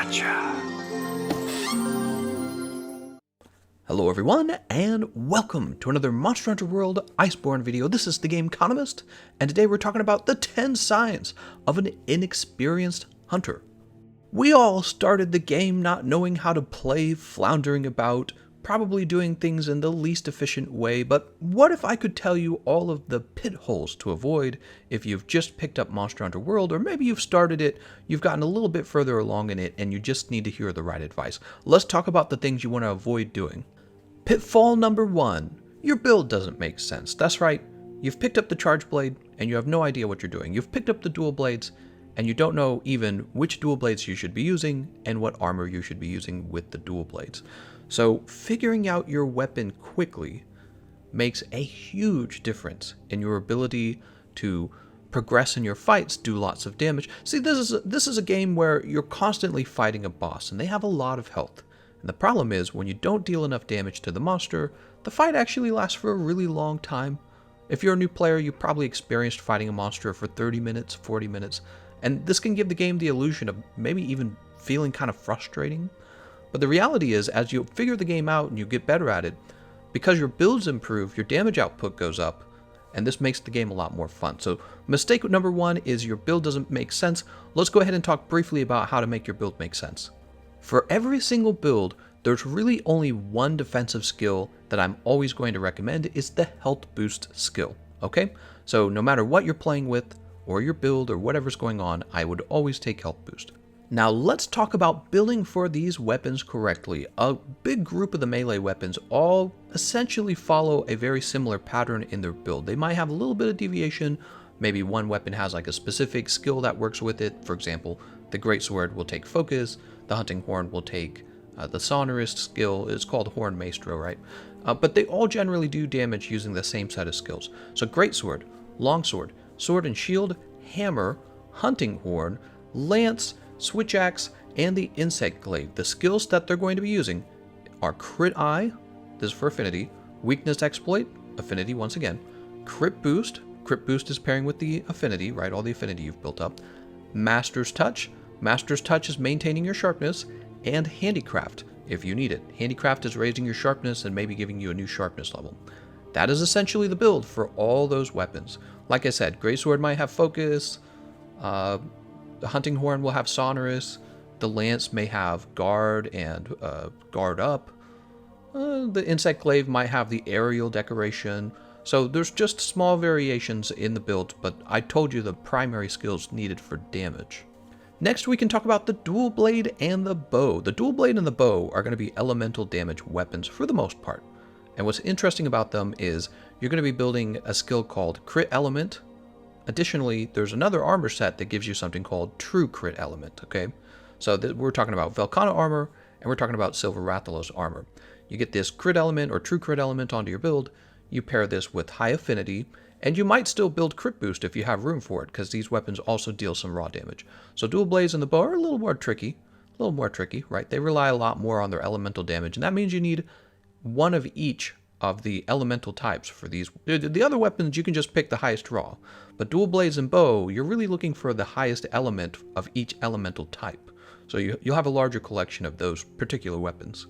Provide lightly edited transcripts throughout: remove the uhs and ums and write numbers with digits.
Gotcha. Hello everyone, and welcome to another Monster Hunter World Iceborne video. This is Thegameconomist, and today we're talking about the 10 signs of an inexperienced hunter. We all started the game not knowing how to play, floundering about, probably doing things in the least efficient way, but what if I could tell you all of the pit holes to avoid if you've just picked up Monster Hunter World, or maybe you've started it, you've gotten a little bit further along in it, and you just need to hear the right advice. Let's talk about the things you want to avoid doing. Pitfall number 1. Your build doesn't make sense. That's right, you've picked up the charge blade, and you have no idea what you're doing. You've picked up the dual blades, and you don't know even which dual blades you should be using, and what armor you should be using with the dual blades. So figuring out your weapon quickly makes a huge difference in your ability to progress in your fights, do lots of damage. See, this is a game where you're constantly fighting a boss, and they have a lot of health. And the problem is, when you don't deal enough damage to the monster, the fight actually lasts for a really long time. If you're a new player, you've probably experienced fighting a monster for 30 minutes, 40 minutes, and this can give the game the illusion of maybe even feeling kind of frustrating. But the reality is, as you figure the game out and you get better at it, because your builds improve, your damage output goes up, and this makes the game a lot more fun. So mistake number 1 is your build doesn't make sense. Let's go ahead and talk briefly about how to make your build make sense. For every single build, there's really only one defensive skill that I'm always going to recommend, is the health boost skill, okay? So no matter what you're playing with, or your build, or whatever's going on, I would always take health boost. Now let's talk about building for these weapons correctly. A big group of the melee weapons all essentially follow a very similar pattern in their build. They might have a little bit of deviation. Maybe one weapon has like a specific skill that works with it. For example, the greatsword will take focus, the hunting horn will take the sonorous skill. It's called horn maestro, right? But they all generally do damage using the same set of skills. So greatsword, longsword, sword and shield, hammer, hunting horn, lance, switch axe, and the insect glaive. The skills that they're going to be using are crit eye, this is for affinity, weakness exploit, affinity once again, crit boost is pairing with the affinity, right, all the affinity you've built up, master's touch is maintaining your sharpness, and handicraft if you need it. Handicraft is raising your sharpness and maybe giving you a new sharpness level. That is essentially the build for all those weapons. Like I said, greatsword might have focus, the hunting horn will have sonorous, the lance may have guard and guard up, the insect glaive might have the aerial decoration. So there's just small variations in the build, but I told you the primary skills needed for damage. Next we can talk about the dual blade and the bow. The dual blade and the bow are going to be elemental damage weapons for the most part. And what's interesting about them is you're going to be building a skill called crit element. Additionally, there's another armor set that gives you something called true crit element, okay? So we're talking about Velkhana armor, and we're talking about Silver Rathalos armor. You get this crit element or true crit element onto your build, you pair this with high affinity, and you might still build crit boost if you have room for it, because these weapons also deal some raw damage. So dual blades and the bow are a little more tricky, right? They rely a lot more on their elemental damage, and that means you need one of each of the elemental types for these. The other weapons, you can just pick the highest raw. But dual blades and bow, you're really looking for the highest element of each elemental type. So you'll have a larger collection of those particular weapons.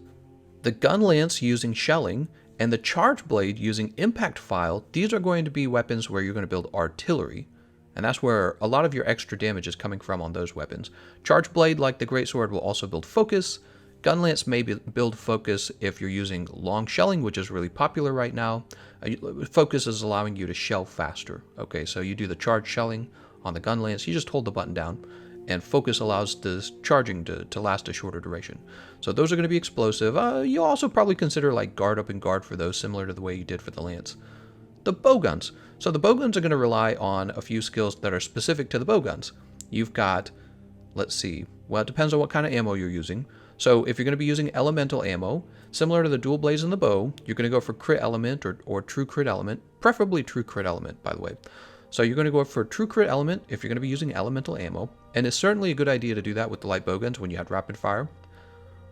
The gun lance using shelling and the charge blade using impact file, these are going to be weapons where you're going to build artillery. And that's where a lot of your extra damage is coming from on those weapons. Charge blade, like the greatsword, will also build focus. Gun lance may build focus if you're using long shelling, which is really popular right now. Focus is allowing you to shell faster. Okay, so you do the charge shelling on the gun lance, you just hold the button down, and focus allows this charging to last a shorter duration. So those are going to be explosive. You'll also probably consider like guard up and guard for those, similar to the way you did for the lance. The bowguns. So the bowguns are going to rely on a few skills that are specific to the bowguns. You've got, let's see, well, it depends on what kind of ammo you're using. So if you're going to be using elemental ammo, similar to the dual blades and the bow, you're going to go for crit element or true crit element, preferably true crit element, by the way. So you're going to go for true crit element if you're going to be using elemental ammo, and it's certainly a good idea to do that with the light bowguns when you have rapid fire.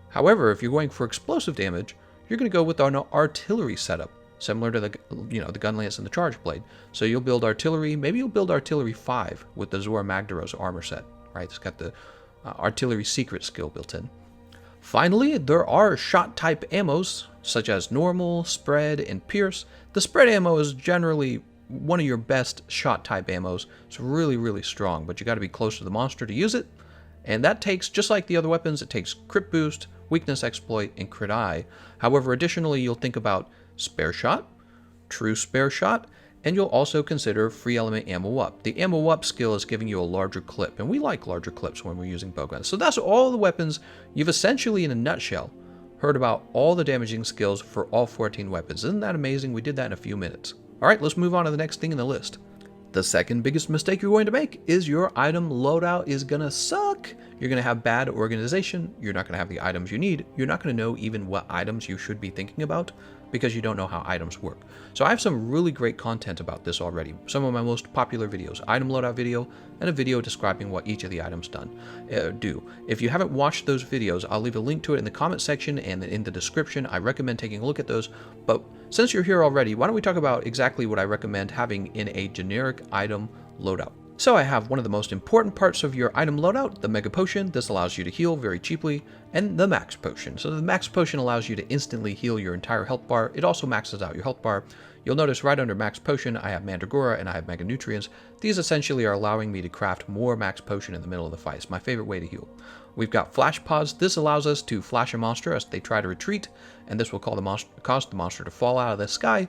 However, if you're going for explosive damage, you're going to go with an artillery setup, similar to the gun lance and the charge blade. So you'll build artillery, maybe you'll build artillery 5 with the Zora Magdaros armor set, right? It's got the artillery secret skill built in. Finally, there are shot type ammos, such as normal, spread, and pierce. The spread ammo is generally one of your best shot type ammos. It's really, really strong, but you got to be close to the monster to use it. And that takes, just like the other weapons, it takes crit boost, weakness exploit, and crit eye. However, additionally, you'll think about spare shot, true spare shot, and you'll also consider free element ammo up. The ammo up skill is giving you a larger clip, and we like larger clips when we're using bowguns. So that's all the weapons. You've essentially, in a nutshell, heard about all the damaging skills for all 14 weapons. Isn't that amazing? We did that in a few minutes. All right, let's move on to the next thing in the list. The second biggest mistake you're going to make is your item loadout is going to suck. You're going to have bad organization. You're not going to have the items you need. You're not going to know even what items you should be thinking about because you don't know how items work. So I have some really great content about this already. Some of my most popular videos, item loadout video and a video describing what each of the items do. If you haven't watched those videos, I'll leave a link to it in the comment section and in the description. I recommend taking a look at those. But since you're here already, why don't we talk about exactly what I recommend having in a generic item loadout. So I have one of the most important parts of your item loadout, the Mega Potion. This allows you to heal very cheaply, and the Max Potion. So the Max Potion allows you to instantly heal your entire health bar. It also maxes out your health bar. You'll notice right under Max Potion, I have Mandragora and I have Mega Nutrients. These essentially are allowing me to craft more Max Potion in the middle of the fight. It's my favorite way to heal. We've got Flash Pods. This allows us to flash a monster as they try to retreat, and this will cause the monster to fall out of the sky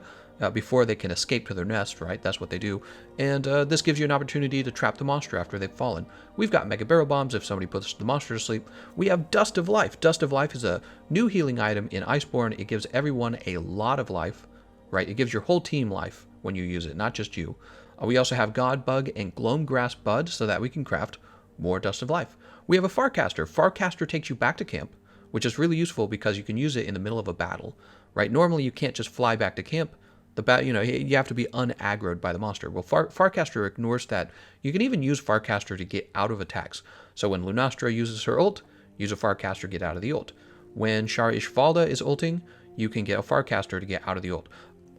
before they can escape to their nest, right? That's what they do. And this gives you an opportunity to trap the monster after they've fallen. We've got Mega Barrel Bombs if somebody puts the monster to sleep. We have Dust of Life. Dust of Life is a new healing item in Iceborne. It gives everyone a lot of life, right? It gives your whole team life when you use it, not just you. We also have God Bug and Gloam Grass Bud so that we can craft more Dust of Life. We have a Farcaster. Farcaster takes you back to camp, which is really useful because you can use it in the middle of a battle, right? Normally you can't just fly back to camp. You have to be unaggroed by the monster. Well, Farcaster ignores that. You can even use Farcaster to get out of attacks. So when Lunastra uses her ult, use a Farcaster, get out of the ult. When Shara Ishvalda is ulting, you can get a Farcaster to get out of the ult.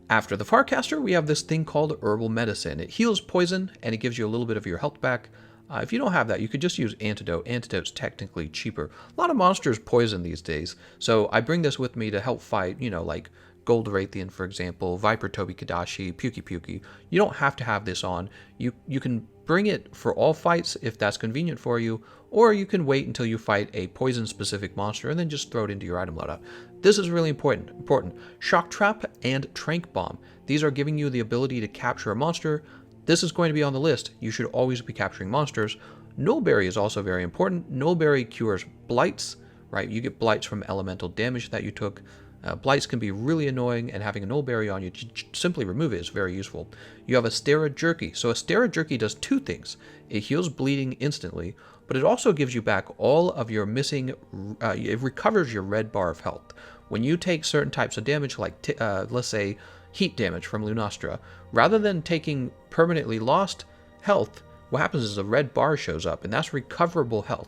After the Farcaster, we have this thing called Herbal Medicine. It heals poison, and it gives you a little bit of your health back. If you don't have that, you could just use Antidote. Antidote's technically cheaper. A lot of monsters poison these days, so I bring this with me to help fight, like Gold Rathian, for example, Viper Tobi Kadashi, Puki. You don't have to have this on. You can bring it for all fights if that's convenient for you, or you can wait until you fight a poison-specific monster and then just throw it into your item loadout. This is really important. Shock Trap and Trank Bomb. These are giving you the ability to capture a monster. This is going to be on the list. You should always be capturing monsters. Nullberry is also very important. Nullberry cures blights, right? You get blights from elemental damage that you took. Blights can be really annoying, and having a Nullberry on you to simply remove it is very useful. You have a Stera Jerky. So a Stera Jerky does two things. It heals bleeding instantly, but it also gives you back all of your missing, it recovers your red bar of health. When you take certain types of damage, like let's say heat damage from Lunastra, rather than taking permanently lost health, what happens is a red bar shows up, and that's recoverable health.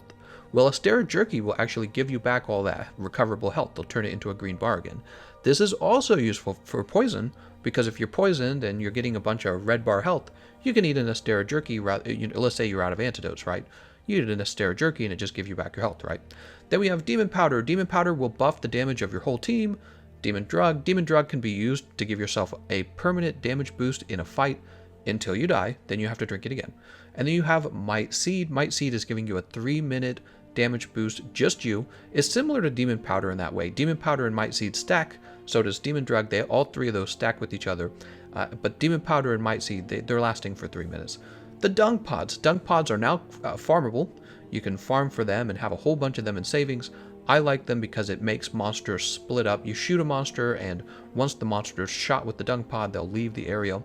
Well, a Stera Jerky will actually give you back all that recoverable health. They'll turn it into a green bar again. This is also useful for poison, because if you're poisoned and you're getting a bunch of red bar health, you can eat an Stera Jerky, let's say you're out of antidotes, right? You eat an Stera Jerky and it just gives you back your health, right? Then we have Demon Powder. Demon Powder will buff the damage of your whole team. Demon Drug. Demon Drug can be used to give yourself a permanent damage boost in a fight until you die. Then you have to drink it again. And then you have Might Seed. Might Seed is giving you a 3-minute damage boost, just you. It's similar to Demon Powder in that way. Demon Powder and Might Seed stack, so does Demon Drug. All three of those stack with each other, but Demon Powder and Might Seed, they're lasting for 3 minutes. The Dung Pods. Dung Pods are now farmable. You can farm for them and have a whole bunch of them in savings. I like them because it makes monsters split up. You shoot a monster, and once the monster's shot with the Dung Pod, they'll leave the area.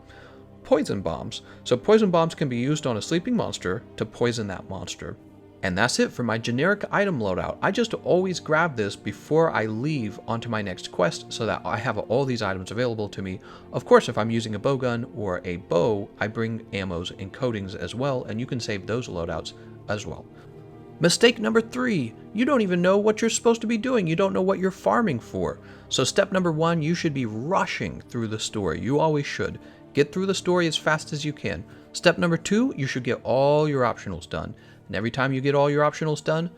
Poison Bombs. So Poison Bombs can be used on a sleeping monster to poison that monster. And that's it for my generic item loadout. I just always grab this before I leave onto my next quest so that I have all these items available to me. Of course, if I'm using a bowgun or a bow, I bring ammos and coatings as well, and you can save those loadouts as well. Mistake number 3, you don't even know what you're supposed to be doing. You don't know what you're farming for. So step number 1, you should be rushing through the story. You always should. Get through the story as fast as you can. Step number 2, you should get all your optionals done. And every time you get all your optionals done,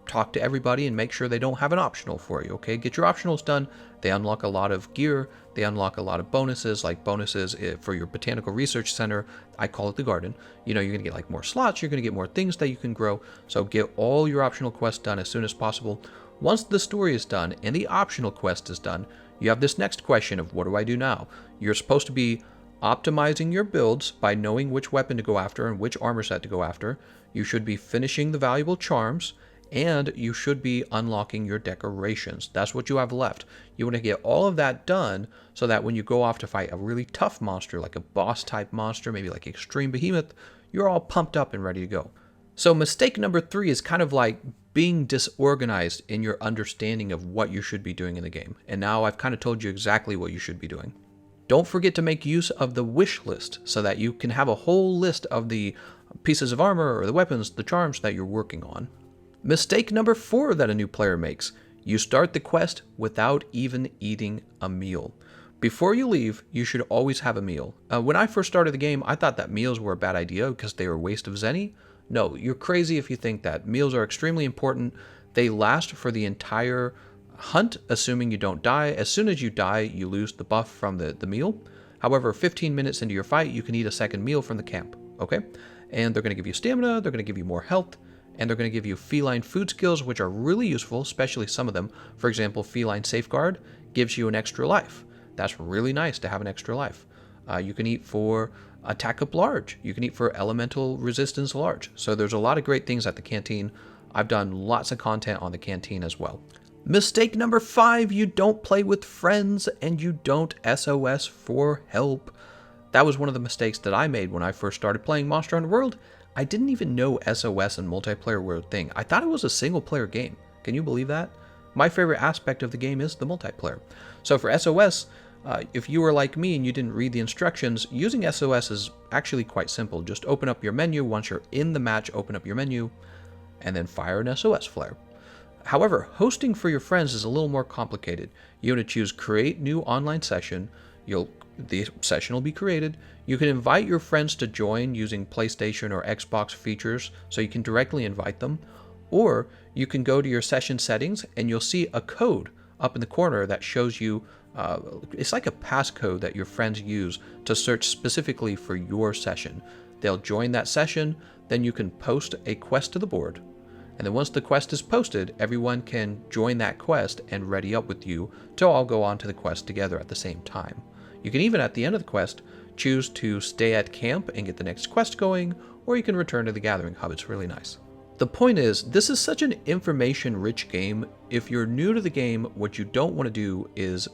talk to everybody and make sure they don't have an optional for you, okay? Get your optionals done. They unlock a lot of gear. They unlock a lot of bonuses, like bonuses for your botanical research center. I call it the garden. You know, you're going to get like more slots. You're going to get more things that you can grow. So get all your optional quests done as soon as possible. Once the story is done and the optional quest is done, you have this next question of what do I do now? You're supposed to be optimizing your builds by knowing which weapon to go after and which armor set to go after. You should be finishing the valuable charms, and you should be unlocking your decorations. That's what you have left. You want to get all of that done so that when you go off to fight a really tough monster, like a boss type monster, maybe like Extreme Behemoth, you're all pumped up and ready to go. So mistake number 3 is kind of like being disorganized in your understanding of what you should be doing in the game. And now I've kind of told you exactly what you should be doing. Don't forget to make use of the wish list so that you can have a whole list of the pieces of armor or the weapons, the charms that you're working on. Mistake number 4 that a new player makes. You start the quest without even eating a meal. Before you leave, you should always have a meal. When I first started the game, I thought that meals were a bad idea because they were a waste of Zenny. No, you're crazy if you think that. Meals are extremely important. They last for the entire hunt, assuming you don't die. As soon as you die, you lose the buff from the meal. However, 15 minutes into your fight, you can eat a second meal from the camp, okay? And they're going to give you stamina, they're going to give you more health, and they're going to give you feline food skills, which are really useful, especially some of them. For example, feline safeguard gives you an extra life. That's really nice to have an extra life. You can eat for attack up large. You can eat for elemental resistance large. So there's a lot of great things at the canteen. I've done lots of content on the canteen as well. Mistake number 5, you don't play with friends and you don't SOS for help. That was one of the mistakes that I made when I first started playing Monster Hunter World. I didn't even know SOS and multiplayer were a thing. I thought it was a single player game. Can you believe that? My favorite aspect of the game is the multiplayer. So for SOS, if you were like me and you didn't read the instructions, using SOS is actually quite simple. Just open up your menu. Once you're in the match, open up your menu and then fire an SOS flare. However, hosting for your friends is a little more complicated. You want to choose create new online session. The session will be created. You can invite your friends to join using PlayStation or Xbox features, so you can directly invite them. Or you can go to your session settings and you'll see a code up in the corner that shows you, it's like a passcode that your friends use to search specifically for your session. They'll join that session, then you can post a quest to the board. And then once the quest is posted, everyone can join that quest and ready up with you to all go on to the quest together at the same time. You can even, at the end of the quest, choose to stay at camp and get the next quest going, or you can return to the gathering hub. It's really nice. The point is, this is such an information-rich game. If you're new to the game, what you don't want to do is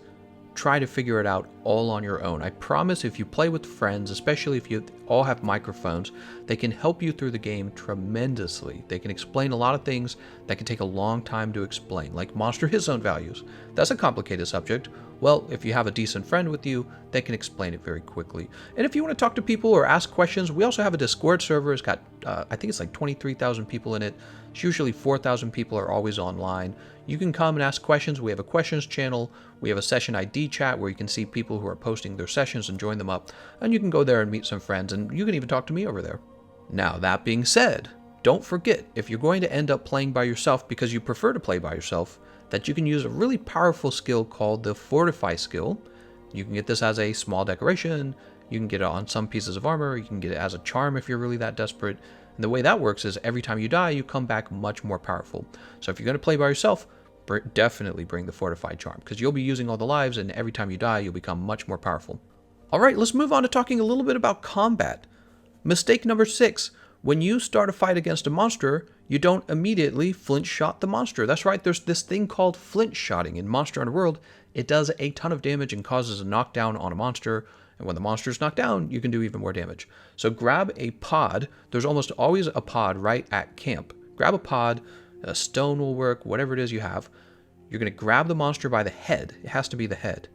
try to figure it out all on your own. I promise if you play with friends, especially if you all have microphones, they can help you through the game tremendously. They can explain a lot of things that can take a long time to explain, like monster hit zone values. That's a complicated subject. Well, if you have a decent friend with you, they can explain it very quickly. And if you want to talk to people or ask questions, we also have a Discord server. It's got, I think it's like 23,000 people in it. It's usually 4,000 people are always online. You can come and ask questions. We have a questions channel. We have a session ID chat where you can see people who are posting their sessions and join them up. And you can go there and meet some friends, and you can even talk to me over there. Now, that being said, don't forget, if you're going to end up playing by yourself because you prefer to play by yourself, that you can use a really powerful skill called the Fortify skill. You can get this as a small decoration, you can get it on some pieces of armor, you can get it as a charm if you're really that desperate. And the way that works is every time you die, you come back much more powerful. So if you're going to play by yourself, definitely bring the Fortify charm, because you'll be using all the lives, and every time you die, you'll become much more powerful. Alright, let's move on to talking a little bit about combat. Mistake number 6. When you start a fight against a monster, you don't immediately flinch shot the monster. That's right, there's this thing called flinch shotting in Monster Hunter World. It does a ton of damage and causes a knockdown on a monster, and when the monster is knocked down, you can do even more damage. So grab a pod. There's almost always a pod right at camp. Grab a pod, a stone will work, whatever it is you have. You're going to grab the monster by the head. It has to be the head.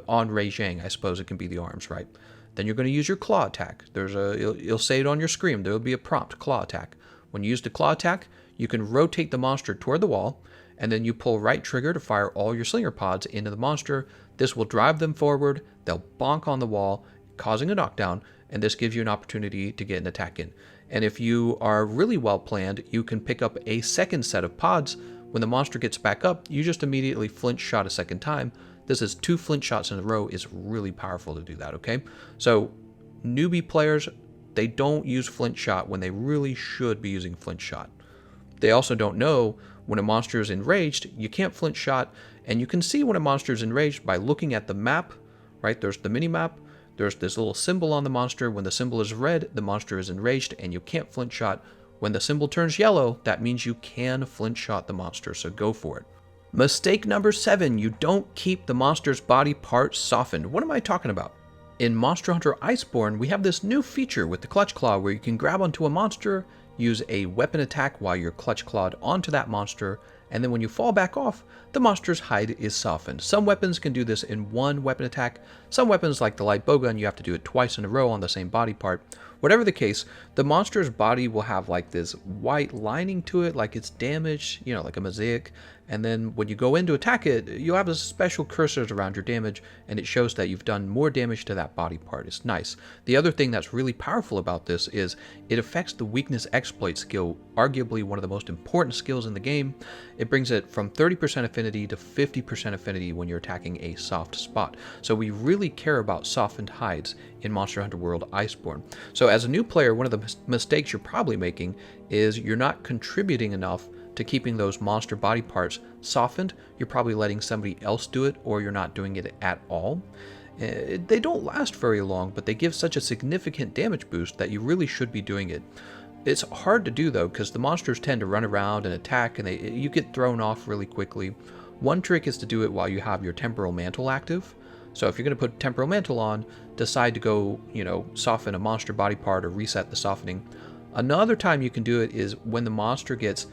On Rei Zhang, I suppose it can be the arms, right? Then you're going to use your claw attack. You'll say it on your screen. There will be a prompt, claw attack. When you use the claw attack, you can rotate the monster toward the wall, and then you pull right trigger to fire all your slinger pods into the monster. This will drive them forward. They'll bonk on the wall, causing a knockdown, and this gives you an opportunity to get an attack in. And if you are really well planned, you can pick up a second set of pods. When the monster gets back up, you just immediately flinch shot a second time. This is 2 flinch shots in a row. Is really powerful to do that, okay? So newbie players, they don't use flinch shot when they really should be using flinch shot. They also don't know when a monster is enraged, you can't flinch shot, and you can see when a monster is enraged by looking at the map, right? There's the mini map. There's this little symbol on the monster. When the symbol is red, the monster is enraged, and you can't flinch shot. When the symbol turns yellow, that means you can flinch shot the monster, so go for it. Mistake number 7, you don't keep the monster's body parts softened. What am I talking about? In Monster Hunter Iceborne, we have this new feature with the Clutch Claw where you can grab onto a monster, use a weapon attack while you're clutch clawed onto that monster, and then when you fall back off, the monster's hide is softened. Some weapons can do this in one weapon attack. Some weapons, like the light bowgun, you have to do it twice in a row on the same body part. Whatever the case, the monster's body will have like this white lining to it, like it's damaged, you know, like a mosaic. And then when you go in to attack it, you'll have a special cursors around your damage, and it shows that you've done more damage to that body part. It's nice. The other thing that's really powerful about this is it affects the weakness exploit skill, arguably one of the most important skills in the game. It brings it from 30% affinity to 50% affinity when you're attacking a soft spot. So we really care about softened hides in Monster Hunter World Iceborne. So as a new player, one of the mistakes you're probably making is you're not contributing enough to keeping those monster body parts softened. You're probably letting somebody else do it, or you're not doing it at all. They don't last very long, but they give such a significant damage boost that you really should be doing it. It's hard to do though, because the monsters tend to run around and attack, and you get thrown off really quickly. One trick is to do it while you have your temporal mantle active. So if you're going to put temporal mantle on, decide to go, soften a monster body part or reset the softening. Another time you can do it is when the monster gets,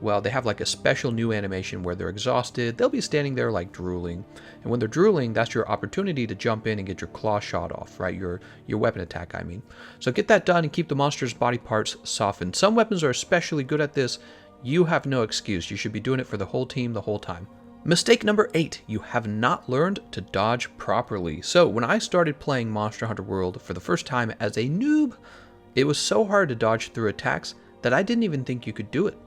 well, they have like a special new animation where they're exhausted. They'll be standing there like drooling. And when they're drooling, that's your opportunity to jump in and get your claw shot off, right? Your weapon attack, I mean. So get that done and keep the monster's body parts softened. Some weapons are especially good at this. You have no excuse. You should be doing it for the whole team the whole time. Mistake number 8, you have not learned to dodge properly. So when I started playing Monster Hunter World for the first time as a noob, it was so hard to dodge through attacks that I didn't even think you could do it.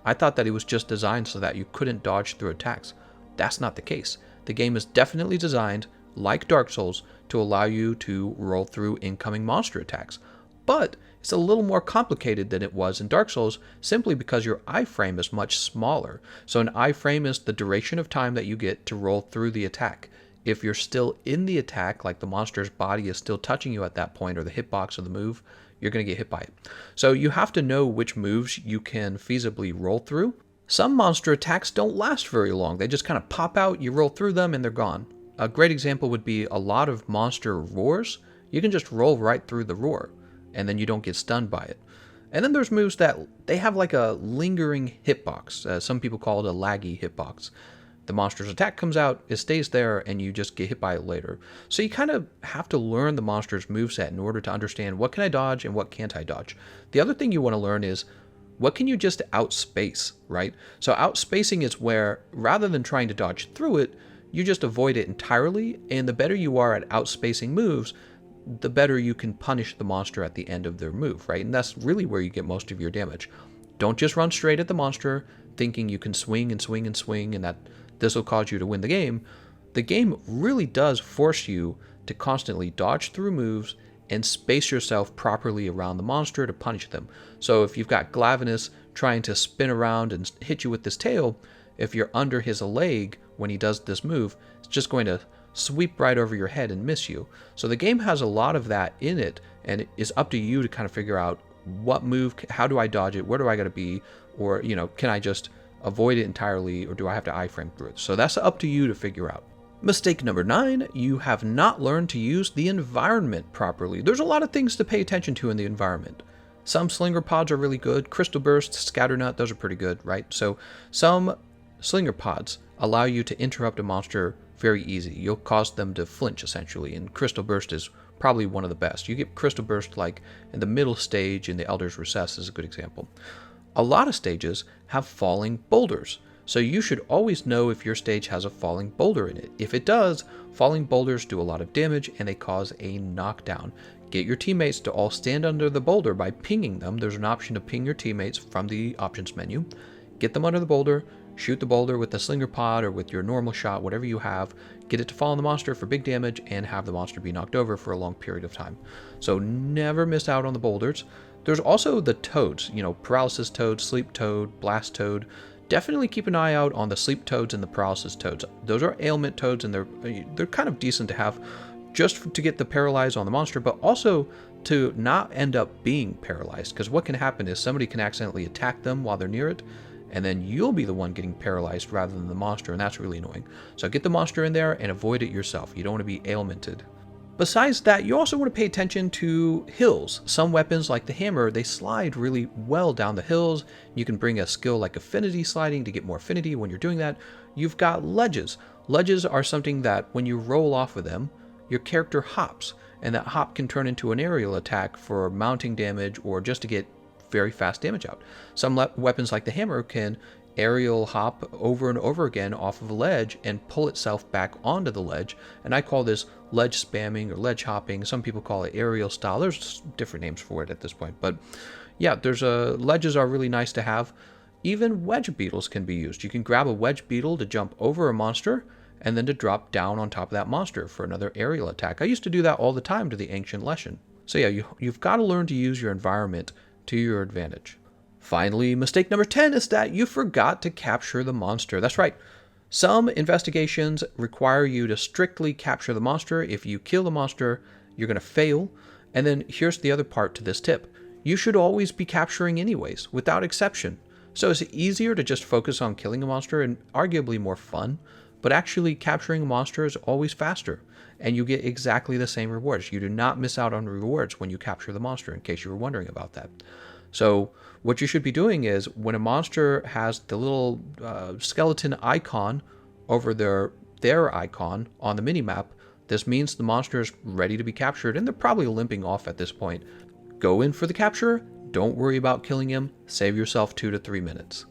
I thought that it was just designed so that you couldn't dodge through attacks. That's not the case. The game is definitely designed, like Dark Souls, to allow you to roll through incoming monster attacks. But it's a little more complicated than it was in Dark Souls, simply because your iframe is much smaller. So an iframe is the duration of time that you get to roll through the attack. If you're still in the attack, like the monster's body is still touching you at that point, or the hitbox of the move, you're going to get hit by it. So you have to know which moves you can feasibly roll through. Some monster attacks don't last very long. They just kind of pop out, you roll through them, and they're gone. A great example would be a lot of monster roars. You can just roll right through the roar, and then you don't get stunned by it. And then there's moves that they have like a lingering hitbox. Some people call it a laggy hitbox. The monster's attack comes out, it stays there, and you just get hit by it later. So you kind of have to learn the monster's moveset in order to understand what can I dodge and what can't I dodge. The other thing you want to learn is what can you just outspace, right? So outspacing is where, rather than trying to dodge through it, you just avoid it entirely, and the better you are at outspacing moves, the better you can punish the monster at the end of their move, right? And that's really where you get most of your damage. Don't just run straight at the monster, thinking you can swing and swing and swing, and that this will cause you to win the game. The game really does force you to constantly dodge through moves and space yourself properly around the monster to punish them. So if you've got Glavenus trying to spin around and hit you with this tail, if you're under his leg when he does this move, it's just going to sweep right over your head and miss you. So the game has a lot of that in it, and it is up to you to kind of figure out what move, how do I dodge it, where do I got to be, or can I just avoid it entirely, or do I have to iframe through it? So that's up to you to figure out. Mistake number 9, you have not learned to use the environment properly. There's a lot of things to pay attention to in the environment. Some slinger pods are really good. Crystal Burst, Scatternut, those are pretty good, right? So some slinger pods allow you to interrupt a monster very easy. You'll cause them to flinch, essentially, and Crystal Burst is probably one of the best. You get Crystal Burst like in the middle stage in the Elder's Recess is a good example. A lot of stages have falling boulders. So you should always know if your stage has a falling boulder in it. If it does, falling boulders do a lot of damage and they cause a knockdown. Get your teammates to all stand under the boulder by pinging them. There's an option to ping your teammates from the options menu. Get them under the boulder, shoot the boulder with the slinger pod or with your normal shot, whatever you have. Get it to fall on the monster for big damage and have the monster be knocked over for a long period of time. So never miss out on the boulders. There's also the toads, paralysis toad, sleep toad, blast toad. Definitely keep an eye out on the sleep toads and the paralysis toads. Those are ailment toads, and they're kind of decent to have just to get the paralyze on the monster, but also to not end up being paralyzed. Because what can happen is somebody can accidentally attack them while they're near it, and then you'll be the one getting paralyzed rather than the monster, and that's really annoying. So get the monster in there and avoid it yourself. You don't want to be ailmented. Besides that, you also want to pay attention to hills. Some weapons like the hammer, they slide really well down the hills. You can bring a skill like affinity sliding to get more affinity when you're doing that. You've got ledges. Ledges are something that when you roll off of them, your character hops, and that hop can turn into an aerial attack for mounting damage or just to get very fast damage out. Some weapons like the hammer can aerial hop over and over again off of a ledge and pull itself back onto the ledge, and I call this ledge spamming or ledge hopping. Some people call it aerial style. There's different names for it at this point, but yeah, ledges are really nice to have. Even wedge beetles can be used. You can grab a wedge beetle to jump over a monster and then to drop down on top of that monster for another aerial attack. I used to do that all the time to the ancient lesson. So yeah, you've got to learn to use your environment to your advantage. Finally, mistake number 10 is that you forgot to capture the monster. That's right. Some investigations require you to strictly capture the monster. If you kill the monster, you're going to fail. And then here's the other part to this tip. You should always be capturing anyways, without exception. So it's easier to just focus on killing a monster and arguably more fun, but actually capturing a monster is always faster, and you get exactly the same rewards. You do not miss out on rewards when you capture the monster, in case you were wondering about that. So what you should be doing is when a monster has the little skeleton icon over their icon on the minimap, this means the monster is ready to be captured, and they're probably limping off at this point. Go in for the capture. Don't worry about killing him. Save yourself 2 to 3 minutes.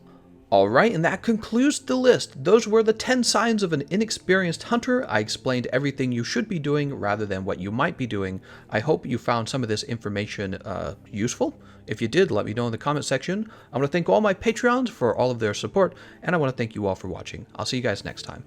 Alright, and that concludes the list. Those were the 10 signs of an inexperienced hunter. I explained everything you should be doing rather than what you might be doing. I hope you found some of this information useful. If you did, let me know in the comment section. I want to thank all my Patreons for all of their support, and I want to thank you all for watching. I'll see you guys next time.